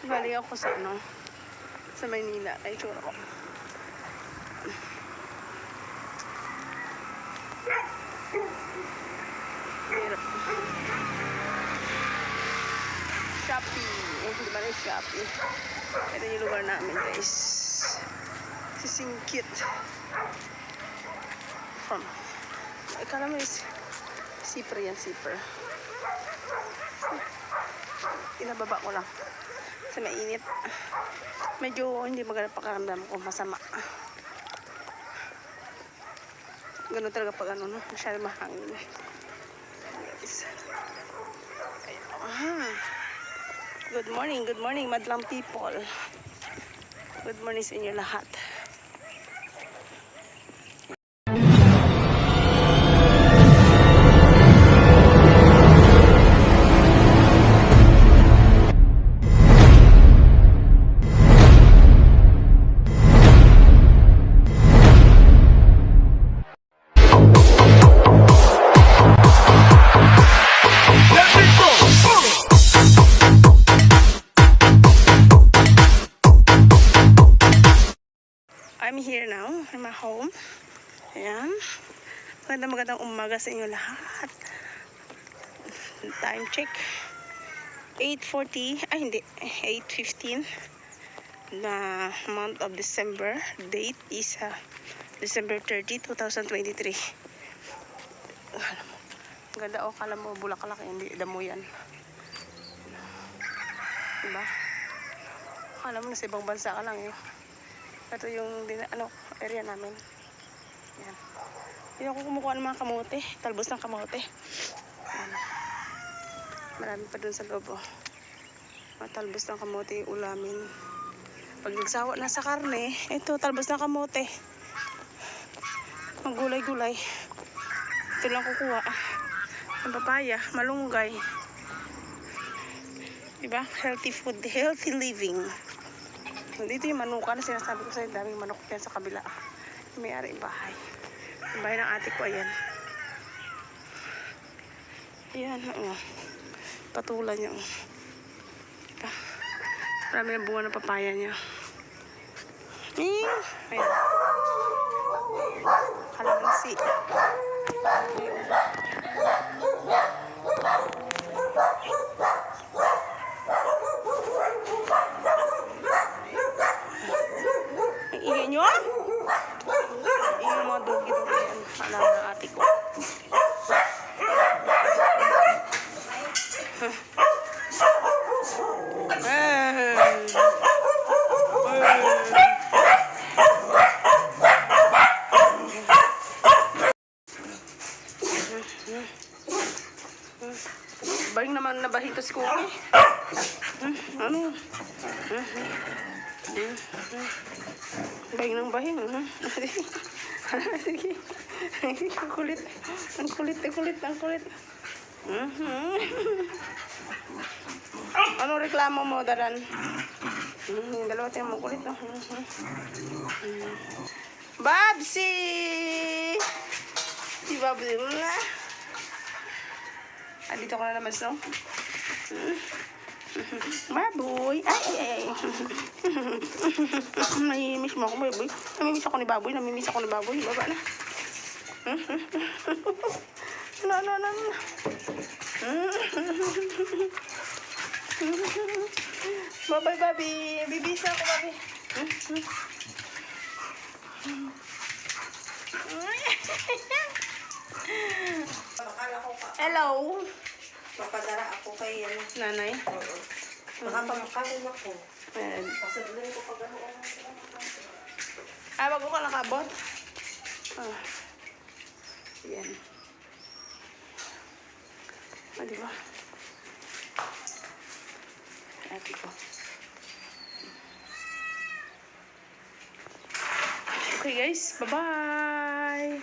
Balik ako sa ano, sa Maynila. Ay, tsura ko. Hirap. Shopee. Di ba na Shopee? Ito yung lugar namin, guys. Sisingkit. From. Akala mo is zipper yan, zipper. Inababa ko lang. Kasi mainit. Medyo hindi maganda pakaramdam ko. Masama. Ganun talaga pag ano, no? Masyado mahangin. Guys. Good morning, madlang people. Good morning sa inyo lahat. I'm here now, in my home. Ayan. Magandang umaga sa inyo lahat. Time check. 8:40, ay hindi, 8:15. The month of December. Date is December 30, 2023. Ganda o, kala mo bulaklak, hindi damo yan. Diba? Kala mo nasa ibang bansa ka lang eh. Ito yung area namin. Yan. Hindi ako kumukuha ng mga kamote. Talbos ng kamote. Yan. Marami pa dun sa loob. Oh. Mga talbos ng kamote yung ulamin. Pag nagsawa na sa karne, ito talbos ng kamote. Magulay-gulay. Ito lang kukuha. Ang papaya, malunggay. Diba? Healthy food, healthy living. Dito yung manuka na sinasabi ko sa'yo, daming manok yan sa kabila. May-ari yung bahay. Yung bahay ng ate ko, ayan. Ayan, patulan niya. Marami ng bunga ng papaya niya. Ayan. Kalamansi. Ingay nyo? Ingay mga dogi-dogi yan. Alam ng ate ko. Bahing naman nabahito si Cookie. Ano? Bahing ng bahing. Sige. Ang kulit. Ang kulit. Anong reklamo mo, Daran? Dalawa tayo mo kulit. Babsi! Si Babsi mo na. Dito ko na naman, so. Baboy. Ay. Namimiss mo ako, baboy. Namimiss ako ni baboy. Baba na. No. Bye, baby. Bibisa ako, baby. Hello. Papadara ako kay Nanay. Oo. Nakapamakain ako. Ayan. Pasadlin ko pag ano. Bago ka nakabot? Ayan. Diba? Ate ko. Okay guys, bye-bye!